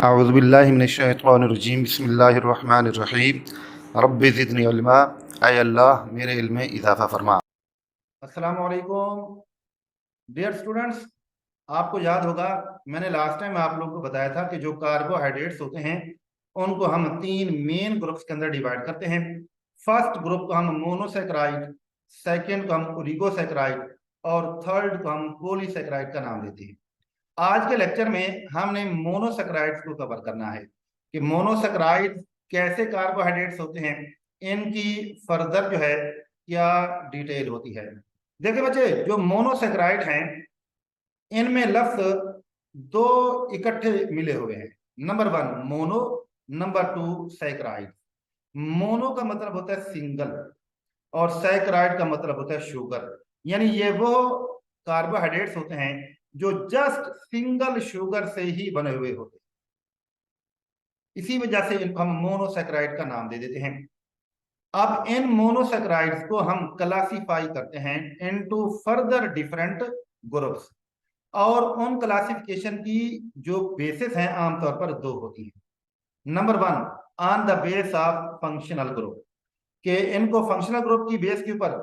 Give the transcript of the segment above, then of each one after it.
अऊज़ुबिल्लाहि मिनश्शैतानिर्रजीम बिस्मिल्लाहिर्रहमानिर्रहीम रब्बि ज़िदनी इल्मा। ऐ अल्लाह मेरे इल्म में इजाफ़ा फरमा। अस्सलामु अलैकुम डियर स्टूडेंट्स। आपको याद होगा मैंने लास्ट टाइम आप लोगों को बताया था कि जो कार्बोहाइड्रेट्स होते हैं उनको हम तीन मेन ग्रुप्स के अंदर डिवाइड करते हैं। फर्स्ट ग्रुप को हम मोनोसैकराइड, सेकंड को हम ओलिगोसैकराइड और थर्ड को हम पॉलीसैकराइड का नाम देते हैं। आज के लेक्चर में हमने मोनोसैकराइड्स को कवर करना है कि मोनोसैकराइड्स कैसे कार्बोहाइड्रेट्स होते हैं, इनकी फर्दर जो है क्या डिटेल होती है। देखिए बच्चे, जो मोनोसैकराइड हैं इनमें लफ्ज दो इकट्ठे मिले हुए हैं। Number one mono, number two saccharide. Mono का मतलब होता है सिंगल और सैकराइड का मतलब होता है शुगर। यानी ये वो कार्बोहाइड्रेट्स होते हैं जो जस्ट सिंगल शुगर से ही बने हुए होते हैं। इसी वजह से इनको हम मोनोसैकराइड का नाम दे देते हैं। अब इन मोनोसैकराइड्स को हम क्लासिफाई करते हैं इनटू फर्दर डिफरेंट ग्रुप्स, और उन क्लासिफिकेशन की जो बेसिस हैं आमतौर पर दो होती है। Number one, on the base of functional group, कि इनको फंक्शनल ग्रुप की बेस के ऊपर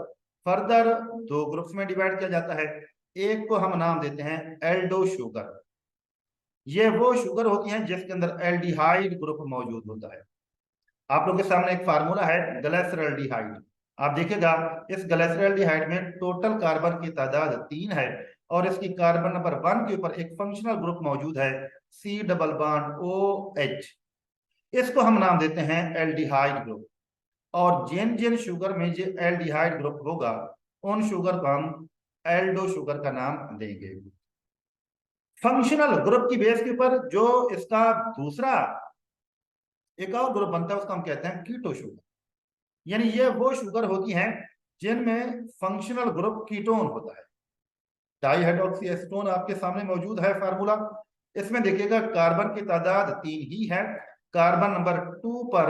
फर्दर दो ग्रुप्स में डिवाइड किया जाता है। एक को हम नाम देते हैं एल्डो शुगर। ये वो शुगर होती हैं जिसके अंदर एल्डिहाइड ग्रुप मौजूद होता है। आप लोगों के सामने एक फार्मूला है ग्लिसरॉल्डिहाइड। आप देखिएगा इस ग्लिसरॉल्डिहाइड में टोटल कार्बन की तादाद 3 है और इसकी कार्बन नंबर 1 के ऊपर एक फंक्शनल ग्रुप मौजूद है C double bond O H. इसको हम नाम देते हैं एल्डिहाइड ग्रुप। और जिन जिन शुगर में जो एल्डिहाइड ग्रुप होगा उन शुगर को हम एल्डो शुगर का नाम देंगे। फंक्शनल ग्रुप की बेस के ऊपर जो इसका दूसरा एक और ग्रुप बनता है उसको हम कहते हैं कीटो शुगर। यानी ये वो शुगर होती हैं जिनमें फंक्शनल ग्रुप कीटोन होता है। डाइहाइड्रोक्सी एसीटोन आपके सामने मौजूद है फार्मूला। इसमें देखिएगा कार्बन की तादाद 3 ही है। कार्बन नंबर 2 पर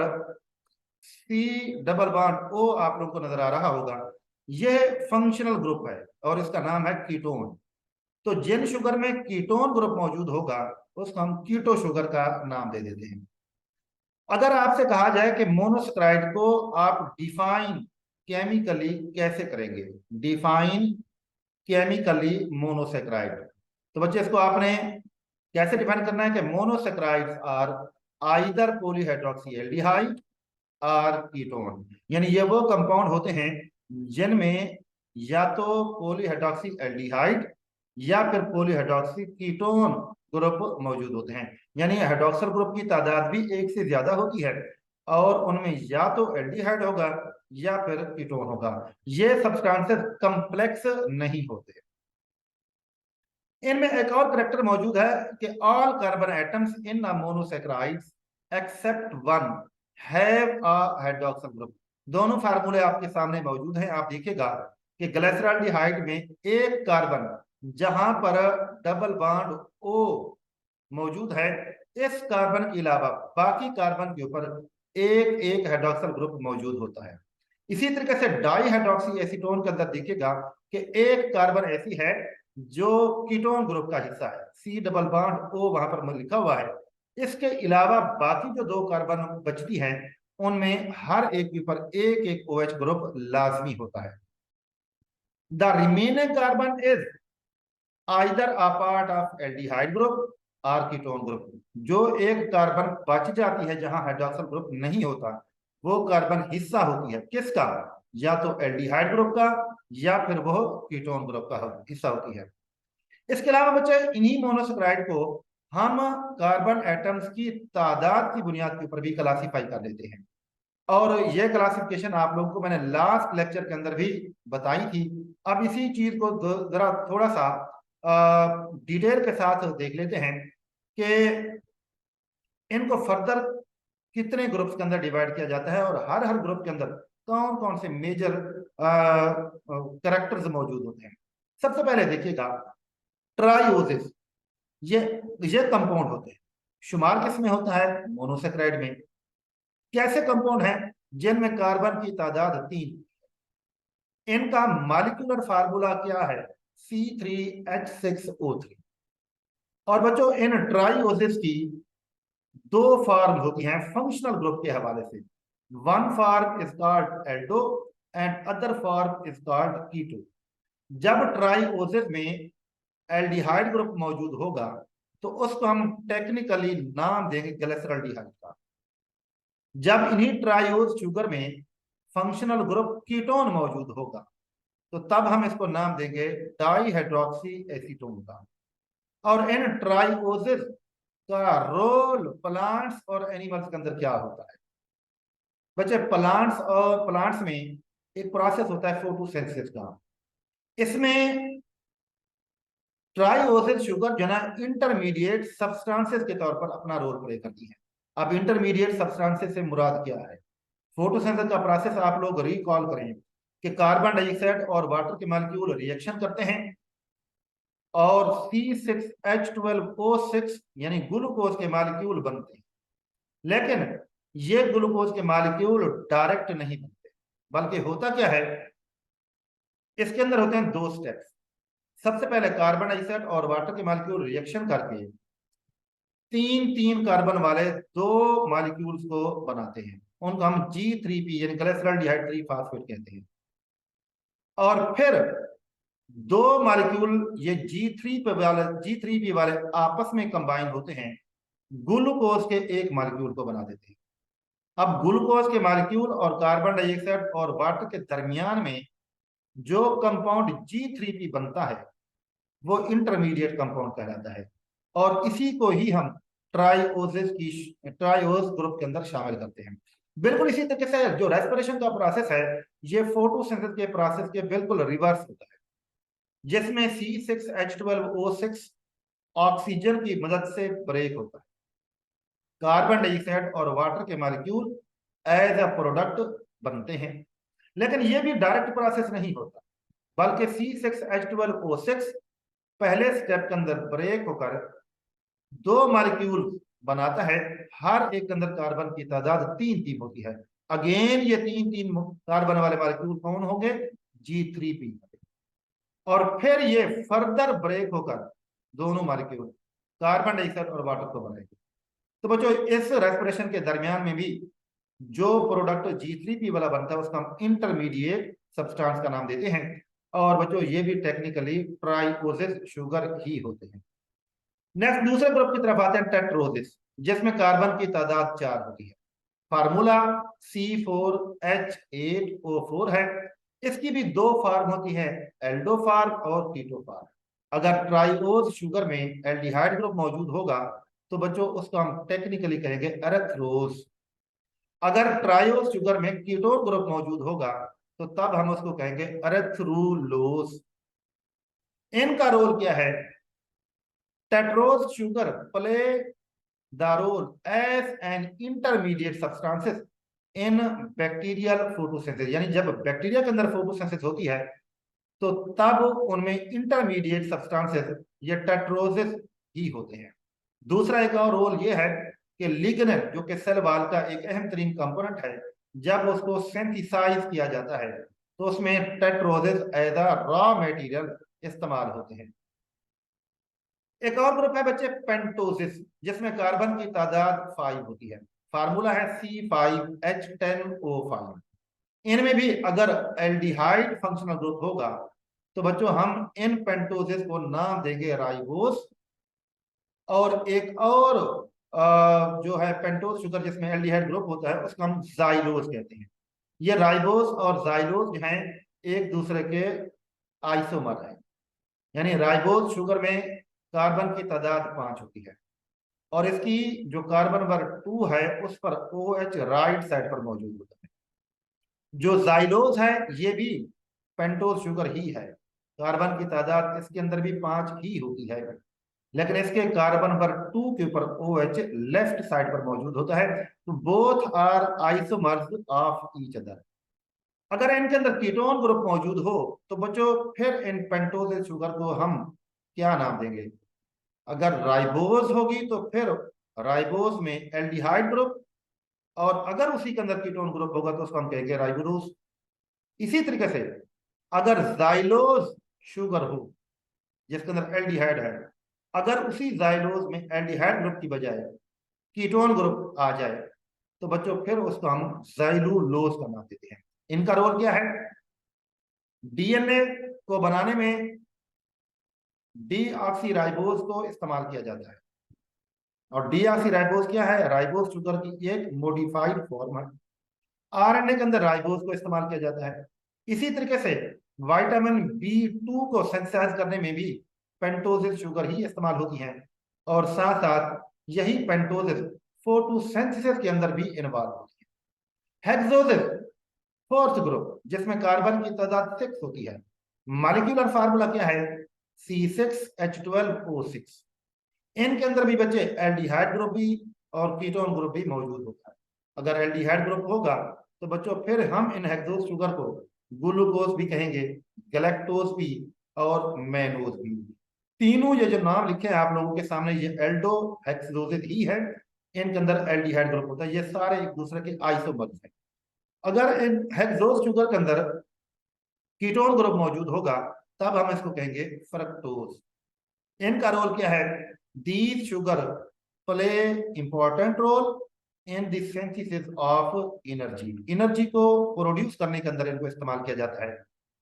सी डबल बॉन्ड ओ आप लोगों को नजर आ रहा होगा। यह फंक्शनल ग्रुप है और इसका नाम है कीटोन। तो जिन शुगर में कीटोन ग्रुप मौजूद होगा उसको हम कीटो शुगर का नाम दे देते हैं। अगर आपसे कहा जाए कि मोनोसैकराइड को आप डिफाइन केमिकली कैसे करेंगे, डिफाइन केमिकली मोनोसैकराइड, तो बच्चे इसको आपने कैसे डिफाइन करना है कि monosaccharides are either polyhydroxy aldehyde और कीटोन। यानी ये वो कंपाउंड होते हैं जिनमें या तो पॉलीहाइड्रोक्सी एल्डिहाइड या फिर पॉलीहाइड्रोक्सी कीटोन ग्रुप मौजूद होते हैं। यानी हाइड्रोक्सिल ग्रुप की तादाद भी एक से ज्यादा होती है और उनमें या तो एल्डिहाइड होगा या फिर कीटोन होगा। ये सब्सटेंसेस कॉम्प्लेक्स नहीं होते। इनमें एक और करेक्टर मौजूद है कि all carbon atoms in monosaccharides except one have a hydroxyl group. दोनों फार्मूले आपके सामने मौजूद हैं। आप देखिएगा कि ग्लिसरॉल्डिहाइड में एक कार्बन जहां पर डबल बॉन्ड ओ मौजूद है, इस कार्बन के अलावा बाकी कार्बन के ऊपर एक एक हाइड्रोक्सिल ग्रुप मौजूद होता है। इसी तरीके से डाई हाइड्रोक्सी एसीटोन के अंदर देखिएगा कि एक कार्बन ऐसी है जो कीटोन ग्रुप का हिस्सा है, सी डबल बॉन्ड ओ वहां पर लिखा हुआ है। इसके अलावा बाकी जो दो कार्बन बचती हैं उनमें हर एक के ऊपर एक एक OH ग्रुप लाजमी होता है। The remaining carbon is either a part of aldehyde group और कीटोन ग्रुप। जो एक कार्बन बच जाती है जहां हाइड्रोक्सिल ग्रुप नहीं होता, वो कार्बन हिस्सा होती है किसका, या तो एल्डिहाइड ग्रुप का या फिर वो कीटोन ग्रुप का हिस्सा होती है। इसके अलावा बच्चे इन्हीं मोनोसैकराइड को हम कार्बन एटम्स की तादाद की बुनियाद के ऊपर भी क्लासिफाई कर लेते हैं। और यह क्लासिफिकेशन आप लोगों को मैंने लास्ट लेक्चर के अंदर भी बताई थी। अब इसी चीज को जरा थोड़ा सा डिटेल के साथ देख लेते हैं कि इनको फर्दर कितने ग्रुप्स के अंदर डिवाइड किया जाता है और हर हर ग्रुप के अंदर कौन कौन से मेजर कैरेक्टर्स मौजूद होते हैं। सबसे पहले देखिएगा ट्राइओसिस, ये ये कंपाउंड होते हैं। शुमार किसमें होता है, मोनोसैकराइड में। कैसे कंपाउंड है, जिनमें कार्बन की तादाद 3। इनका मॉलिक्यूलर फार्मूला क्या है, C3H6O3। और बच्चों इन ट्राइओसिस की दो फॉर्म होती हैं फंक्शनल ग्रुप के हवाले से। One form is called aldo and other form is called keto. जब ट्राइओसिस में एल्डिहाइड ग्रुप मौजूद होगा तो उसको हम टेक्निकली नाम देंगे ग्लिसरॉल्डिहाइड का। जब इन्हीं ट्राइओस शुगर में फंक्शनल ग्रुप कीटोन मौजूद होगा तो तब हम इसको नाम देंगे डाईहाइड्रोक्सी एसीटोन का। और इन ट्राइओसिस का रोल प्लांट्स और एनिमल्स के अंदर क्या होता है? बच्चे, प्लांट्स में एक प्रोसेस होता है फोटोसिंथेसिस का। इसमें ट्राइओसिस शुगर जो है ना इंटरमीडिएट सब्सटेंसेस के तौर पर अपना रोल प्ले करती है। अब इंटरमीडिएट सब्सटेंसेस से मुराद क्या है? फोटोसिंथेसिस का प्रोसेस आप लोग रिकॉल करें कि कार्बन डाइऑक्साइड और वाटर के मॉलिक्यूल रिएक्शन करते हैं और C6H12O6 यानी ग्लूकोज के मॉलिक्यूल बनते हैं। लेकिन ये ग्लूकोज के मॉलिक्यूल डायरेक्ट नहीं बनते, बल्कि होता क्या है, इसके अंदर होते हैं दो स्टेप्स। सबसे पहले कार्बन डाइऑक्साइड और वाटर के मॉलिक्यूल रिएक्शन करके तीन तीन कार्बन वाले दो मॉलिक्यूल्स को बनाते हैं, उनको हम G3P यानी ग्लिसरॉल्डिहाइड 3 फास्फेट कहते हैं। और फिर दो मॉलिक्यूल ये G3P वाले आपस में कंबाइन होते हैं, ग्लूकोज के एक मॉलिक्यूल को बना देते हैं। अब ग्लूकोज के मॉलिक्यूल और कार्बन डाइऑक्साइड और वाटर के दरमियान में जो कंपाउंड G3P बनता है वो इंटरमीडिएट कंपाउंड कहलाता है और इसी को ही हम ट्राइओस ग्रुप के अंदर शामिल करते हैं। बिल्कुल इसी तरीके से जो रेस्पिरेशन का प्रोसेस है ये फोटोसिंथेसिस के प्रोसेस के बिल्कुल रिवर्स होता है, जिसमें C6H12O6 ऑक्सीजन की मदद से ब्रेक होता है। कार्बन डाइऑक्साइड और वाटर के मॉलिक्यूल एज अ प्रोडक्ट बनते हैं। लेकिन यह भी डायरेक्ट प्रोसेस नहीं होता, बल्कि C6H12O6 पहले स्टेप के अंदर ब्रेक होकर दो मॉलिक्यूल बनाता है। हर एक के अंदर कार्बन की तादाद 3 होती है। अगेन ये तीन कार्बन वाले मॉलिक्यूल कौन होंगे? G3P। और फिर ये फर्दर ब्रेक होकर दोनों मॉलिक्यूल कार्बन डाइऑक्साइड और वाटर को बनाएंगे। तो बच्चों, इस रेस्पिरेशन के दरमियान में भी जो प्रोडक्ट G3P वाला बनता है उसका हम इंटरमीडिएट सब्सटेंस का नाम देते हैं। और बच्चों, ये भी टेक्निकली ट्राइओसिस शुगर ही होते हैं। नेक्स्ट दूसरे ग्रुप की तरफ आते हैं, टेट्रोसिस, जिसमें कार्बन की तादाद 4 होती है। फार्मूला C4H8O4 है। इसकी भी दो फार्म होती है, एल्डो फार्म और कीटो फार्म। अगर ट्राइओस शुगर में एल्डिहाइड ग्रुप मौजूद होगा तो बच्चों उसको हम टेक्निकली कहेंगे एरेथ्रोस। अगर ट्राइओस शुगर में कीटोन ग्रुप मौजूद होगा तो तब हम उसको कहेंगे एरेथ्रुलोस। इनका रोल क्या है? Tetrose sugar play the role as an intermediate substances in bacterial photosynthesis, यानी जब बैक्टीरिया के अंदर फोटोसिंथेसिस होती है तो तब उनमें इंटरमीडिएट सब्सटेंसेस ये टेट्रोसिस ही होते हैं। दूसरा एक और रोल ये है कि लिग्नेन, जो कि सेल वॉल का एक अहम तरीन कंपोनेंट है, जब उसको सिंथेसाइज किया जाता है तो उसमें tetroses as a raw material इस्तेमाल होते हैं। एक और ग्रुप है बच्चे, पेंटोसिस, जिसमें कार्बन की तादाद 5 होती है। फार्मूला है C5H10O5। इनमें भी अगर एल्डिहाइड फंक्शनल ग्रुप होगा तो बच्चों हम इन पेंटोसिस को नाम देंगे राइबोस। और एक और जो है पेंटोस शुगर जिसमें एल्डिहाइड ग्रुप होता है उसको हम जाइलोस कहते हैं। ये राइबोस और जाइलोस जो हैं एक दूसरे के आइसोमर है, यानी राइबोस शुगर में कार्बन की तादाद 5 होती है और इसकी जो कार्बन नंबर 2 है उस पर OH राइट साइड पर मौजूद होता है। जो जाइलोस है ये भी पेंटोस शुगर ही है, कार्बन की तादाद इसके अंदर भी 5 ही होती है, लेकिन इसके कार्बन नंबर 2 के ऊपर OH लेफ्ट साइड पर मौजूद होता है। तो both are isomers of each other. अगर इनके अंदर कीटोन ग्रुप मौजूद हो तो बच्चों फिर इन पेंटोस शुगर को हम क्या नाम देंगे? अगर राइबोस होगी तो फिर राइबोस में एल्डिहाइड ग्रुप, और अगर उसी के अंदर कीटोन ग्रुप होगा तो उसको हम कहेंगे राइबोस। इसी तरीके से अगर जाइलोस शुगर हो जिसके अंदर एल्डिहाइड है, अगर उसी जाइलोस में एल्डिहाइड ग्रुप की बजाय कीटोन ग्रुप आ जाए तो बच्चों फिर उसको हम ज़ैलूलोज का नाम देते हैं। इनका रोल क्या है? डीएनए को बनाने में डीऑक्सीराइबोज को इस्तेमाल किया जाता है। और डीऑक्सीराइबोज क्या है? राइबोज शुगर की एक मॉडिफाइड फॉर्म है। आरएनए के अंदर राइबोज को इस्तेमाल किया जाता है। इसी तरीके से विटामिन बी 2 को सेंसिटाइज करने में भी पेंटोसिस शुगर ही इस्तेमाल होती है। और साथ साथ यही पेंटोसिस फोटोसिंथेसिस के अंदर भी इन्वॉल्व होती है। हेक्सोसिस फोर्थ ग्रुप, जिसमें कार्बन की तादाद 6 होती है। मॉलिक्यूलर फार्मूला क्या है? C6H12O6। इनके अंदर भी बच्चे एल्डिहाइड ग्रुप भी और कीटोन ग्रुप भी मौजूद होता है। अगर एल्डिहाइड ग्रुप होगा तो बच्चों फिर हम इन हेक्सोज शुगर को ग्लूकोज भी कहेंगे, गैलेक्टोज भी और मैनोज भी। तीनों ये जो नाम लिखे हैं आप लोगों के सामने, ये एल्डो हेक्सोजेज ही है। इनके अंदर एल्डिहाइड ग्रुप होता है। ये सारे एक दूसरे के आइसोमर्स हैं। अगर इन हेक्सोज शुगर के अंदर कीटोन ग्रुप मौजूद होगा तब हम इसको कहेंगे फ्रक्टोज। इनका रोल क्या है? These sugar play important role in the synthesis of energy. Energy को प्रोड्यूस करने के अंदर इनको इस्तेमाल किया जाता है।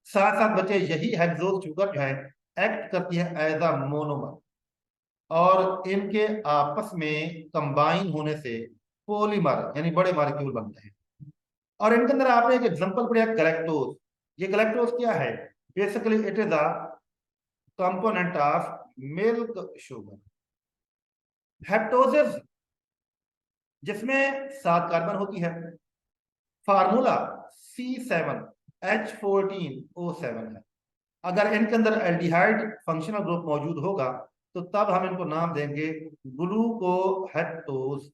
साथ साथ बच्चे यही हेक्सोज शुगर जो है एक्ट करती है एज अ मोनोमर, और इनके आपस में कंबाइन होने से पॉलीमर यानी बड़े मॉलिक्यूल बनते हैं। और इनके अंदर आपने एक एग्जांपल पढ़ा गैलेक्टोज। ये गैलेक्टोज क्या है? Basically it is a component of milk sugar. Heptoses, जिसमें 7 कार्बन होती है। फार्मूला C7H14O7 है। अगर इनके अंदर एल्डिहाइड फंक्शनल ग्रुप मौजूद होगा तो तब हम इनको नाम देंगे ग्लूकोहेप्टोज।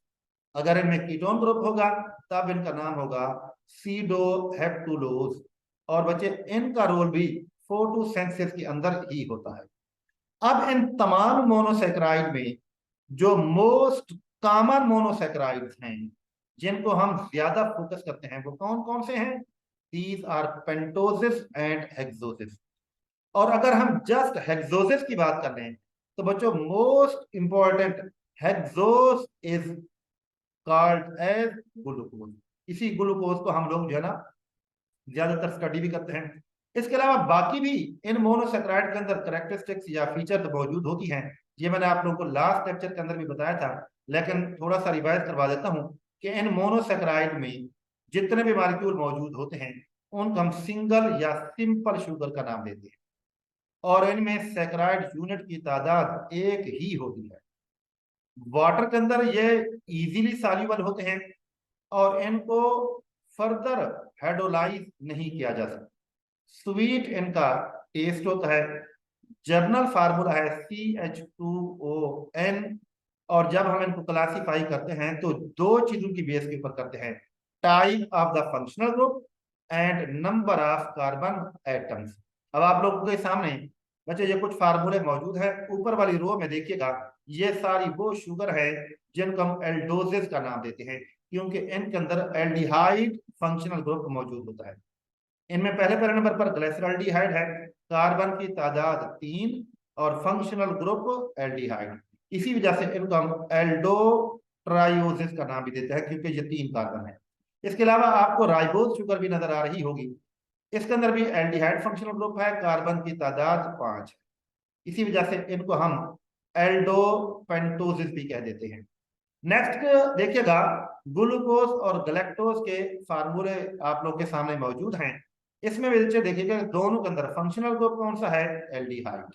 अगर इनमें कीटोन ग्रुप होगा तब इनका नाम होगा सीडोहेप्टुलोज। और बच्चे इनका रोल भी फोटोसिंथेसिस के अंदर ही होता है। अब इन तमाम मोनोसेक्राइड में जो मोस्ट कॉमन मोनोसेक्राइड्स हैं, जिनको हम ज्यादा फोकस करते हैं, वो कौन कौन से हैं? These are pentoses and hexoses. और अगर हम जस्ट हेक्सोसिस की बात कर रहे हैं तो बच्चों most important hexose is called as glucose. इसी ग्लूकोज को हम लोग जो है ना ज्यादातर स्टडी भी करते हैं। इसके अलावा बाकी भी इन मोनोसेक्राइड के अंदर कैरेक्टरिस्टिक्स या फीचर तो मौजूद होती हैं। ये मैंने आप लोगों को लास्ट लेक्चर के अंदर भी बताया था, लेकिन थोड़ा सा रिवाइज करवा देता हूं कि इन मोनोसेक्राइड में जितने भी मॉलिक्यूल मौजूद होते हैं उनको हम सिंगल या सिंपल शुगर का नाम देते हैं। और इनमें सेक्राइड यूनिट की तादाद एक ही होती है। वाटर के अंदर ये इजीली सॉल्युबल होते हैं और इनको फर्दर हाइड्रोलाइज नहीं किया जा सकता। स्वीट इनका टेस्ट होता है। जर्नल फार्मूला है CH2ON। और जब हम इनको क्लासीफाई करते हैं तो 2 चीजों की बेस के ऊपर करते हैं, type of the functional group and number of carbon atoms. अब आप लोगों के सामने बच्चे ये कुछ फार्मूले मौजूद है। ऊपर वाली रो में देखिएगा, ये सारी वो शुगर है जिनको हम एल्डोजेस का नाम देते हैं, क्योंकि इनके अंदर एल्डिहाइड फंक्शनल ग्रुप मौजूद होता है। इनमें पहले नंबर पर ग्लिसरॉल्डिहाइड है, कार्बन की तादाद 3 और फंक्शनल ग्रुप एल्डिहाइड। इसी वजह से इनको हम एल्डो ट्रायोसिस का नाम भी देते हैं, क्योंकि ये 3 कार्बन है। इसके अलावा आपको राइबोज शुगर भी नजर आ रही होगी। इसके अंदर भी एल्डिहाइड फंक्शनल ग्रुप है, कार्बन की तादाद 5 है। इसी वजह से इनको हम एल्डो पेंटोसिस भी कह देते हैं। नेक्स्ट देखिएगा, ग्लूकोज और गैलेक्टोज के फार्मूले आप लोग के सामने मौजूद हैं। इसमें बच्चे देखिएगा दोनों के अंदर फंक्शनल ग्रुप कौन सा है? एल्डिहाइड।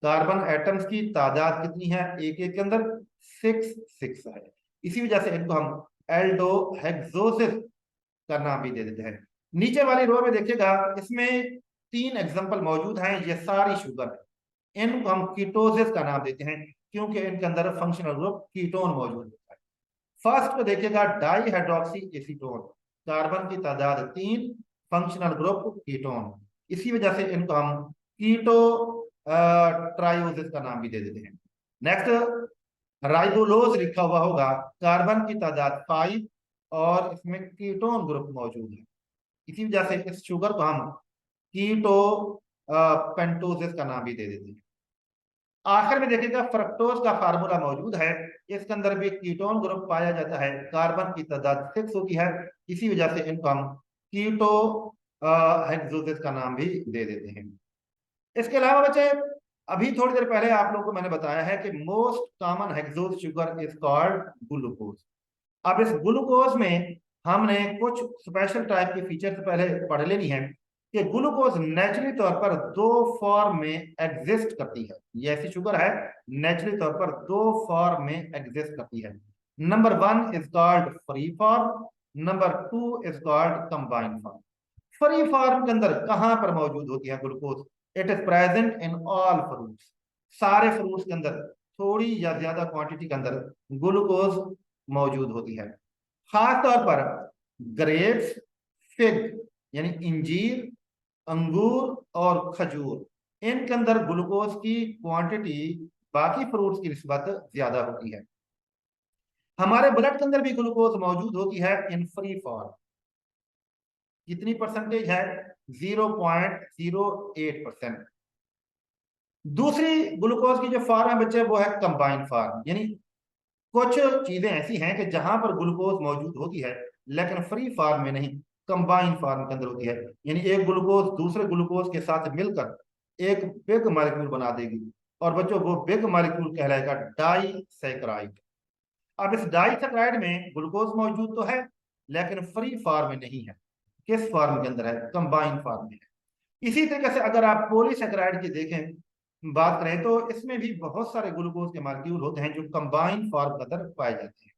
कार्बन एटम्स की तादाद कितनी है? एक एक के अंदर 6 है। इसी वजह से इनको हम एल्डो हेक्सोसिस का नाम भी दे देते हैं। नीचे वाली रो में देखिएगा, इसमें 3 एग्जांपल मौजूद हैं। ये सारी शुगर है। इनको हम कीटोसिस का नाम देते हैं, क्योंकि इनके अंदर फंक्शनल ग्रुप कीटोन मौजूद होता है। फर्स्ट को देखिएगा, डाई हाइड्रोक्सी एसीटोन, कार्बन की तादाद 3, फंक्शनल ग्रुप कीटोन। इसी वजह से इनको हम कीटो ट्रायोसिस का नाम भी दे देते हैं। नेक्स्ट राइबोलोज लिखा हुआ होगा, कार्बन की तादाद 5 और इसमें कीटोन ग्रुप मौजूद है। इसी वजह से इस शुगर को हम कीटो पेंटोसिस का नाम भी दे देते हैं। आखिर में देखिएगा फ्रक्टोज का फार्मूला मौजूद है। इसके अंदर भी कीटोन ग्रुप पाया जाता है, कार्बन की तादाद 6 होती है, इसी वजह से इनको हम कीटो हेक्सोजेस का नाम भी दे देते हैं। इसके अलावा बच्चे, अभी थोड़ी देर पहले आप लोगों को मैंने बताया है कि most common hexose sugar is called glucose. अब इस ग्लूकोज में हमने कुछ स्पेशल टाइप की फीचर्स पहले पढ़ लेनी है कि ग्लूकोज नेचुरली तौर पर दो फॉर्म में एग्जिस्ट करती है। ये ऐसी शुगर है नेचुरली तौर पर दो फॉर्म में एग्जिस्ट करती है। Number 1 is called free form, number 2 is called combined form. Free form के अंदर कहां पर मौजूद होती है glucose? It is present in all fruits. सारे फ्रूट्स के अंदर थोड़ी या ज्यादा क्वांटिटी के अंदर ग्लूकोज मौजूद होती है। खास तौर पर ग्रेप्स, फिग यानी इंजीर, अंगूर और खजूर, इनके अंदर ग्लूकोज की क्वांटिटी बाकी फ्रूट्स की निस्बत ज्यादा होती है। हमारे ब्लड के अंदर भी ग्लूकोज मौजूद होती है इन फ्री फॉर्म। कितनी परसेंटेज है? 0.08%। दूसरी ग्लूकोज की जो फॉर्म है बच्चे वो है कंबाइंड फॉर्म, यानी कुछ चीजें ऐसी हैं कि जहां पर ग्लूकोज मौजूद होती है लेकिन फ्री फॉर्म में नहीं, कंबाइंड फॉर्म के अंदर होती है। यानी एक ग्लूकोज दूसरे ग्लूकोज के साथ मिलकर एक बिग मॉलिक्यूल बना देगी और बच्चों वो बिग मॉलिक्यूल कहलाएगा डाइसैकराइड। अब इस डाइसैकराइड में ग्लूकोज मौजूद तो है लेकिन फ्री फॉर्म में नहीं है। किस फॉर्म के अंदर है? कंबाइंड फॉर्म में है। इसी तरीके से अगर आप पॉलीसैकराइड की देखें, बात करें तो इसमें भी बहुत सारे ग्लूकोज के मॉलिक्यूल होते हैं जो कंबाइंड फॉर्म के अंदर पाए जाते हैं।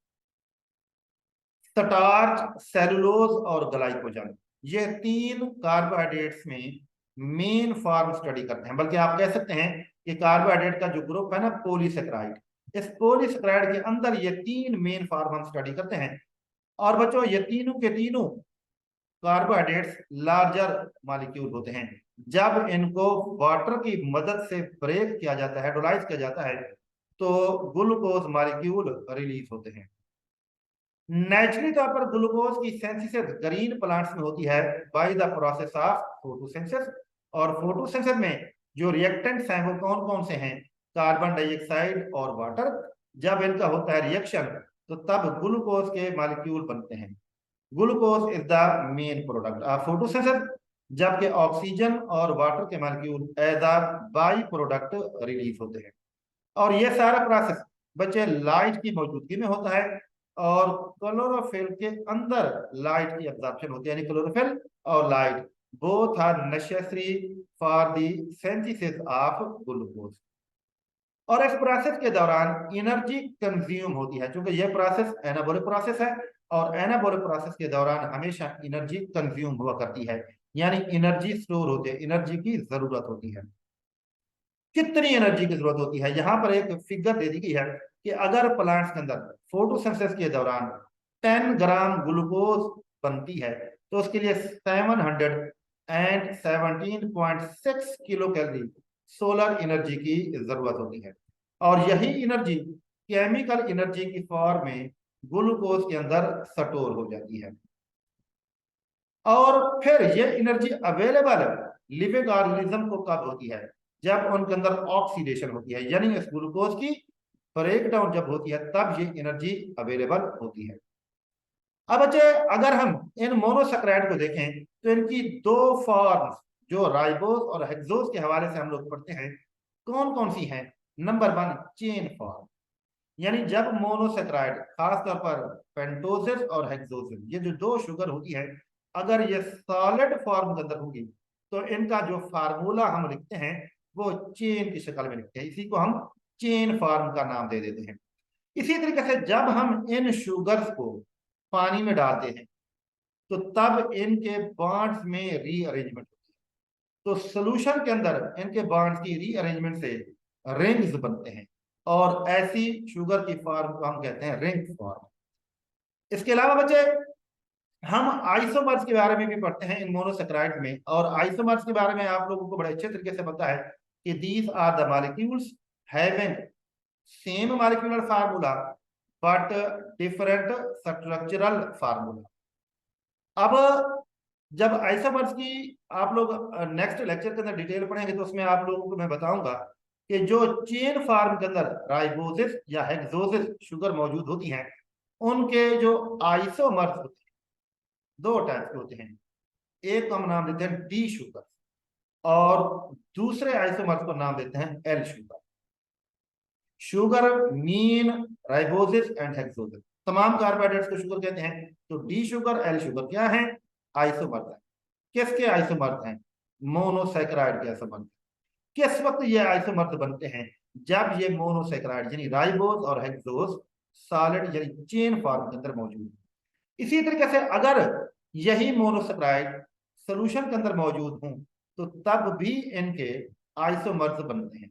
स्टार्च, सेलुलोज और ग्लाइकोजन, ये तीन कार्बोहाइड्रेट्स में मेन फॉर्म स्टडी करते हैं। बल्कि आप कह सकते हैं कि कार्बोहाइड्रेट का जो ग्रुप है ना पॉलीसेकेराइड, इस पॉलीसेकेराइड के अंदर ये तीन मेन फॉर्म हम स्टडी करते हैं। और बच्चों ये तीनों के तीनों कार्बोहाइड्रेट्स लार्जर मॉलिक्यूल होते हैं। जब इनको वाटर की मदद से ब्रेक किया जाता है, हाइड्रोलाइज किया जाता है, तो ग्लूकोज मॉलिक्यूल रिलीज होते हैं। नेचुरली तौर पर ग्लूकोज की सिंथेसिस ग्रीन प्लांट्स में होती है by the process of photosynthesis. और फोटोसिंथेसिस में जो रिएक्टेंट्स हैं वो कौन कौन से हैं? कार्बन डाइऑक्साइड और वाटर। जब इनका होता है रिएक्शन तो तब ग्लूकोज के मॉलिक्यूल बनते हैं। Glucose is the main product of photosynthesis, जबकि ऑक्सीजन और वाटर के molecule as a by product release होते हैं। और ये सारा प्रोसेस बच्चे लाइट की मौजूदगी में होता है और क्लोरोफिल के अंदर लाइट की एब्जॉर्प्शन होती है, यानी क्लोरोफिल और light both are necessary for the synthesis of glucose. और इस प्रोसेस के दौरान एनर्जी कंज्यूम होती है, क्योंकि यह प्रोसेस एनाबॉलिक प्रोसेस है और एनाबॉलिक प्रोसेस के दौरान हमेशा एनर्जी कंज्यूम हुआ करती है, यानी एनर्जी स्टोर होती है, एनर्जी की जरूरत होती है। कितनी एनर्जी की जरूरत होती है? यहां पर एक फिगर दे दी गई है कि अगर प्लांट्स के अंदर फोटोसिंथेसिस के दौरान 10 ग्राम ग्लूकोज बनती है तो उसके लिए 717.6 किलो कैलोरी सोलर एनर्जी की जरूरत होती है। और यही एनर्जी केमिकल एनर्जी की फॉर्म में ग्लूकोज के अंदर स्टोर हो जाती है। और फिर ये एनर्जी अवेलेबल लिविंग ऑर्गेनिज्म को कब होती है? जब उनके अंदर ऑक्सीडेशन होती है, यानी इस ग्लूकोज की ब्रेक डाउन जब होती है तब ये एनर्जी अवेलेबल होती है। अब बच्चे अगर हम इन मोनोसैकराइड को देखें तो इनकी दो फॉर्म्स जो राइबोज और हेक्सोज के हवाले से हम लोग पढ़ते हैं, कौन कौन सी हैं? नंबर 1 चेन फॉर्म, यानी जब मोनोसैकराइड खासतौर पर पेंटोसिस और हेक्सोसिस, ये जो दो शुगर होती है, अगर ये सॉलिड फॉर्म के अंदर होगी तो इनका जो फार्मूला हम लिखते हैं वो चेन की शक्ल में लिखते हैं, इसी को हम चेन फॉर्म का नाम दे देते हैं। इसी तरीके से जब हम इन शुगर्स को पानी में डालते हैं तो तब इनके बॉन्ड्स में रीअरेंजमेंट होती है। तो सोल्यूशन के अंदर इनके बॉन्ड्स की रीअरेंजमेंट से रिंग्स बनते हैं और ऐसी शुगर की फॉर्म को हम कहते हैं रिंग फॉर्म। इसके अलावा बच्चे हम आइसोमर्स के बारे में भी पढ़ते हैं इन मोनोसैकराइड में, और आइसोमर्स के बारे में आप लोगों को बड़े अच्छे तरीके से पता है कि these are the molecules having same molecular formula but different structural formula. अब जब आइसोमर्स की आप लोग नेक्स्ट लेक्चर के अंदर डिटेल पढ़ेंगे तो उसमें आप लोगों को मैं बताऊंगा कि जो चेन फार्म के अंदर राइबोसिस या हेक्सोसिस शुगर मौजूद होती हैं, उनके जो आइसोमर्स होते हैं, दो टाइप के होते हैं। एक को हम नाम देते हैं डी शुगर और दूसरे आइसोमर्स को नाम देते हैं L sugar. Sugar mean riboses and hexoses, तमाम कार्बोहाइड्रेट्स को शुगर कहते हैं। तो डी शुगर एल शुगर क्या है? आइसोमर्स है। किसके आइसोमर्स हैं? मोनोसैकेराइड के आइसोमर्स। किस वक्त ये आइसोमर्स बनते हैं? जब ये मोनोसैकेराइड यानी राइबोस और हेक्सोस सॉलिड यानी चेन फॉर्म के अंदर मौजूद है। इसी तरीके से अगर यही मोनोसैकेराइड सोल्यूशन के अंदर मौजूद हों तो तब भी इनके आइसोमर्स बनते हैं।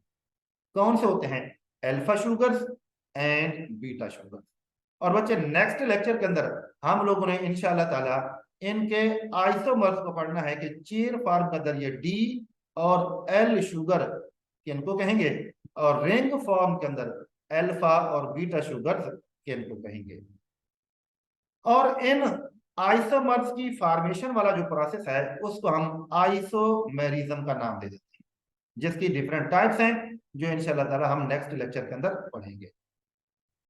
कौन से होते हैं? Alpha sugars and beta sugars. और बच्चे नेक्स्ट लेक्चर के अंदर हम लोगों ने इंशाल्लाह ताला इनके आइसोमर्स को पढ़ना है कि चेन फॉर्म के अंदर ये डी और एल शुगर किनको कहेंगे और रिंग फॉर्म के अंदर अल्फा और बीटा शुगर किनको कहेंगे। और इन आइसोमर्स की फॉर्मेशन वाला जो प्रोसेस है उसको हम आइसोमेरिज्म का नाम दे देते हैं, जिसकी डिफरेंट टाइप्स हैं जो इंशाल्लाह ताला हम नेक्स्ट लेक्चर के अंदर पढ़ेंगे।